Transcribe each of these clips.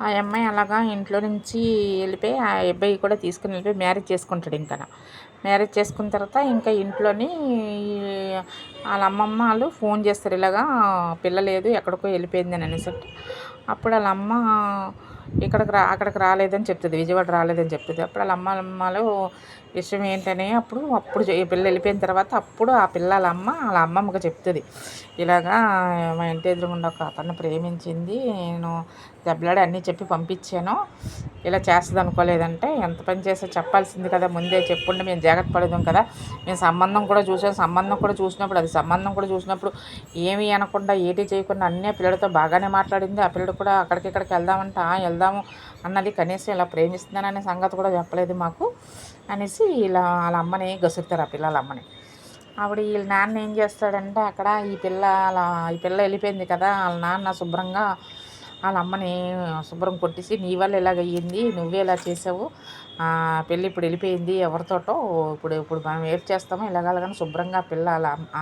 ఆ అమ్మాయి అలాగా ఇంట్లో నుంచి వెళ్ళిపోయి ఆ అబ్బాయి కూడా తీసుకుని వెళ్ళిపోయి మ్యారేజ్ చేసుకుంటాడు. ఇంకా మ్యారేజ్ చేసుకున్న తర్వాత ఇంకా ఇంట్లోని వాళ్ళ అమ్మమ్మ వాళ్ళు ఫోన్ చేస్తారు, ఇలాగా పిల్ల లేదు ఎక్కడికో వెళ్ళిపోయిందని అనేసరికి అప్పుడు వాళ్ళ అమ్మ అక్కడికి రాలేదని చెప్తుంది, విజయవాడ రాలేదని చెప్తుంది. అప్పుడు వాళ్ళ అమ్మలు విషయం ఏంటని అప్పుడు ఈ పిల్ల వెళ్ళిపోయిన తర్వాత అప్పుడు ఆ పిల్ల వాళ్ళ అమ్మమ్మకి చెప్తుంది, ఇలాగా మా ఇంటి ఎదురుగుండా ఒక అతన్ని ప్రేమించింది, నేను దెబ్బలాడి అన్నీ చెప్పి పంపించాను, ఇలా చేస్తుంది అనుకోలేదంటే ఎంత పని చేస్తే చెప్పాల్సింది కదా, ముందే చెప్పుంటే మేము జాగ్రత్త పడదాం కదా, మేము సంబంధం కూడా చూసాం, సంబంధం కూడా చూసినప్పుడు ఏమీ అనకుండా ఏటీ చేయకుండా అన్నీ పిల్లడితో బాగానే మాట్లాడింది, ఆ పిల్లడు కూడా ఇక్కడికి వెళ్దామంటే వెళ్దాము అన్నది, కనీసం ఇలా ప్రేమిస్తున్నాననే సంగతి కూడా చెప్పలేదు మాకు అనేసి ఇలా వాళ్ళ అమ్మని గసురుతారు, ఆ పిల్లల అమ్మని. ఆవిడ వీళ్ళ నాన్న ఏం చేస్తాడంటే అక్కడ ఈ పిల్ల వెళ్ళిపోయింది కదా, వాళ్ళ నాన్న శుభ్రంగా వాళ్ళ అమ్మని శుభ్రం కొట్టేసి, నీ వల్ల ఇలాగ అయ్యింది, నువ్వే ఇలా చేసావు, పెళ్ళి ఇప్పుడు వెళ్ళిపోయింది ఎవరితోటో, ఇప్పుడు మనం ఏం చేస్తామో ఇలాగలగానే శుభ్రంగా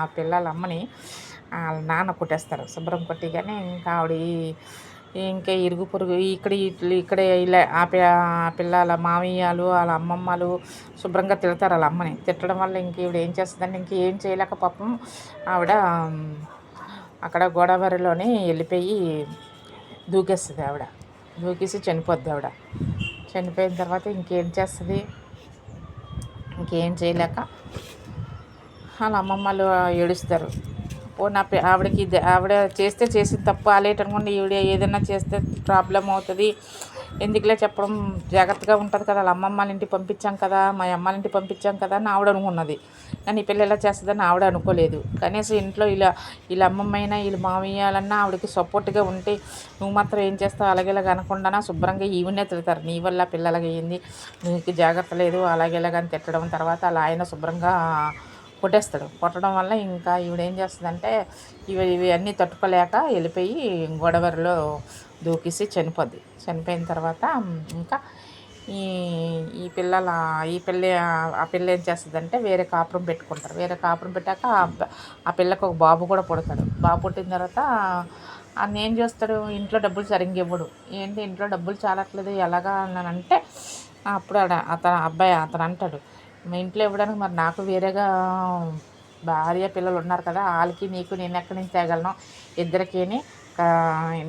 ఆ పిల్లల అమ్మని వాళ్ళ నాన్న కొట్టేస్తారు. శుభ్రం కొట్టి కానీ ఇంకా ఆవిడ ఇంకా ఇరుగు పొరుగు ఇక్కడే ఇలా పిల్లల మామయ్యలు వాళ్ళ అమ్మమ్మలు శుభ్రంగా తిడతారు వాళ్ళ అమ్మని. తిట్టడం వల్ల ఇంక ఈవిడ ఏం చేస్తుందంటే ఇంకేం చేయలేక పాపం ఆవిడ అక్కడ గోదావరిలోనే వెళ్ళిపోయి దూకేస్తుంది. దూకేసి చనిపోద్ది. చనిపోయిన తర్వాత ఇంకేం చేస్తుంది, ఇంకేం చేయలేక వాళ్ళ అమ్మమ్మలు ఏడుస్తారు. ఆవిడ చేసిన తప్పు ఆలేటనుకోండి, ఈవిడ ఏదైనా చేస్తే ప్రాబ్లం అవుతుంది, ఎందుకులే చెప్పడం, జాగ్రత్తగా ఉంటుంది కదా, వాళ్ళ అమ్మమ్మ ఇంటికి పంపించాం కదా, మా అమ్మాళ్ళ ఇంటికి పంపించాం కదా అని ఆవిడ అనుకున్నది. కానీ ఈ పిల్ల ఎలా చేస్తుందని ఆవిడ అనుకోలేదు. కనీసం ఇంట్లో వీళ్ళ అమ్మమ్మైనా వీళ్ళ మామయ్యాలన్నా ఆవిడకి సపోర్ట్గా ఉంటే, నువ్వు మాత్రం ఏం చేస్తావు అలాగేలాగా అనకుండా శుభ్రంగా ఈవినే తిడతారు, నీ వల్ల పిల్లలకి అయ్యింది, నీకు జాగ్రత్త లేదు అలాగేలాగని తిట్టడం. తర్వాత అలా ఆయన శుభ్రంగా కొట్టేస్తాడు. కొట్టడం వల్ల ఇంకా ఈవిడ ఏం చేస్తుందంటే ఇవి అన్నీ తట్టుకోలేక వెళ్ళిపోయి గోదావరిలో దూకేసి చనిపోద్ది. చనిపోయిన తర్వాత ఇంకా ఈ పిల్ల ఏం చేస్తుందంటే వేరే కాపురం పెట్టుకుంటారు. వేరే కాపురం పెట్టాక ఆ పిల్లకు ఒక బాబు కూడా పుడతాడు. బాబు పుట్టిన తర్వాత అన్న ఏం చేస్తాడు, ఇంట్లో డబ్బులు సరిగ్గా ఇవ్వడు. ఏంటి ఇంట్లో డబ్బులు చాలట్లేదు ఎలాగా అన్నానంటే అప్పుడు అతను అంటాడు, మీ ఇంట్లో ఇవ్వడానికి మరి నాకు వేరేగా భార్య పిల్లలు ఉన్నారు కదా, వాళ్ళకి నీకు నేను ఎక్కడి నుంచి తేగలను, ఇద్దరికీని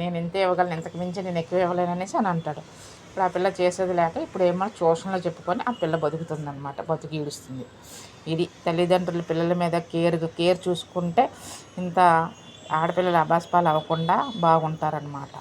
నేను ఇంతే ఇవ్వగలను, ఇంతకు మించి నేను ఎక్కువ ఇవ్వలేను అనేసి అని అంటాడు. ఇప్పుడు ఆ పిల్ల చేసేది లేక ఇప్పుడు ఏమో ట్యూషన్లో చెప్పుకొని ఆ పిల్ల బతుకుతుందన్నమాట, బతుకు ఈడుస్తుంది. ఇది తల్లిదండ్రులు పిల్లల మీద కేర్ చూసుకుంటే ఇంత ఆడపిల్లలు అబాస్పాలు అవ్వకుండా బాగుంటారనమాట.